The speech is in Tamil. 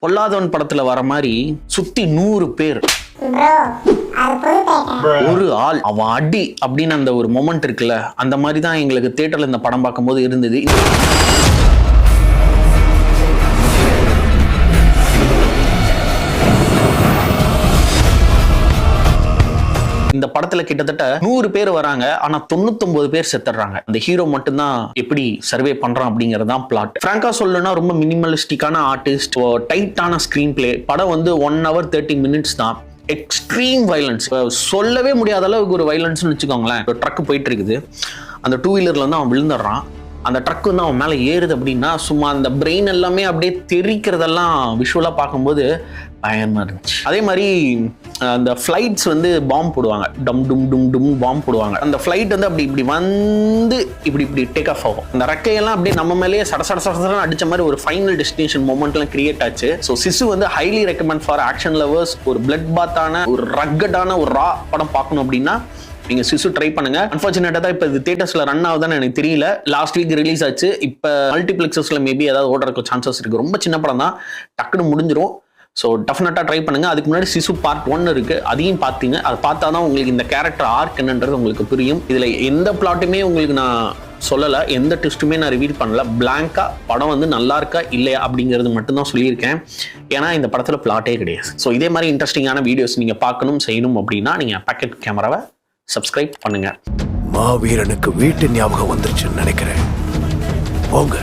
பொல்லாதவன் படத்துல வர மாதிரி சுத்தி 100 பேர், ஒரு ஆள் அவன் அடி அப்படின்னு அந்த ஒரு மொமெண்ட் இருக்குல்ல, அந்த மாதிரி தான் எங்களுக்கு தியேட்டர்ல இந்த படம் பார்க்கும்போது இருந்தது. இந்த படத்துல கிட்டத்தட்ட 100 பேர் வராங்க, ஆனா 99 பேர் செத்துறாங்க. அந்த ஹீரோ மட்டும்தான் எப்படி சர்வே பண்றான் அப்படிங்கிறது தான் பிளாட். பிராங்கா சொல்லணும்னா ரொம்ப மினிமலிஸ்டிக்கான ஆர்டிஸ்ட், டைட்டான ஸ்கிரீன் பிளே. படம் வந்து 1 hour 30 minutes தான். எக்ஸ்ட்ரீம் வயலன்ஸ், சொல்லவே முடியாத அளவுக்கு ஒரு வயலன்ஸ்னு வச்சுக்கோங்களேன். ஒரு ட்ரக் போயிட்டு இருக்குது, அந்த 2-wheelerல வந்து அவன் விழுந்துடுறான். அந்த ட்ரக் வந்து அவன் மேலே ஏறுது அப்படின்னா சும்மா அந்த பிரெயின் எல்லாமே அப்படியே தெரிக்கிறதெல்லாம் விஷுவலாக பார்க்கும்போது பயமா இருந்துச்சு. அதே மாதிரி அந்த ஃப்ளைட்ஸ் வந்து பாம்பு போடுவாங்க, டம் டும் டும் டும் பாம்பு போடுவாங்க. அந்த ஃப்ளைட் வந்து அப்படி இப்படி வந்து இப்படி டேக் ஆஃப் ஆகும். அந்த ரெக்கையெல்லாம் அப்படியே நம்ம மேலேயே சடசடன்னு அடிச்ச மாதிரி ஒரு ஃபைனல் டெஸ்டினேஷன் மொமெண்ட்லாம் கிரியேட் ஆச்சு. ஸோ சிசு வந்து highly recommend for action lovers. ஒரு பிளட் பாத்தான ஒரு ரக்கடான ஒரு ரா படம் பார்க்கணும் அப்படின்னா நீங்க சிசு ட்ரை பண்ணுங்க. அன்பார்ச்சுனேட்டா தான் இப்போ இது தியேட்டர்ஸ்ல ரன் ஆகுதான்னு எனக்கு தெரியல. லாஸ்ட் வீக் ரிலீஸ் ஆச்சு. இப்போ மல்டிபிளெக்ஸஸ்ல மேபி ஏதாவது ஓடுறதுக்கு சான்சஸ் இருக்கு. ரொம்ப சின்ன படம் தான், டக்குன்னு முடிஞ்சிடும். ஸோ டெஃபினட்டாக ட்ரை பண்ணுங்க. அதுக்கு முன்னாடி சிசு பார்ட் 1 இருக்கு, அதையும் பார்த்தீங்க. அதை பார்த்தா தான் உங்களுக்கு இந்த கேரக்டர் ஆர்க் என்னன்றது உங்களுக்கு புரியும். இதுல எந்த பிளாட்டுமே உங்களுக்கு நான் சொல்லலை, எந்த ட்விஸ்ட்டுமே நான் ரிவீல் பண்ணல. பிளாங்கா படம் வந்து நல்லா இருக்கா இல்லையா அப்படிங்கிறது மட்டும்தான் சொல்லியிருக்கேன். ஏன்னா இந்த படத்துல பிளாட்டே கிடையாது. ஸோ இதே மாதிரி இன்ட்ரெஸ்டிங்கான வீடியோஸ் நீங்க பார்க்கணும் செய்யணும் அப்படின்னா நீங்க பாக்கெட் கேமராவை சப்ஸ்கிரைப் பண்ணுங்க. மாவீரனுக்கு வீட்டு ஞாபகம் வந்துருச்சுன்னு நினைக்கிறேன். போங்க.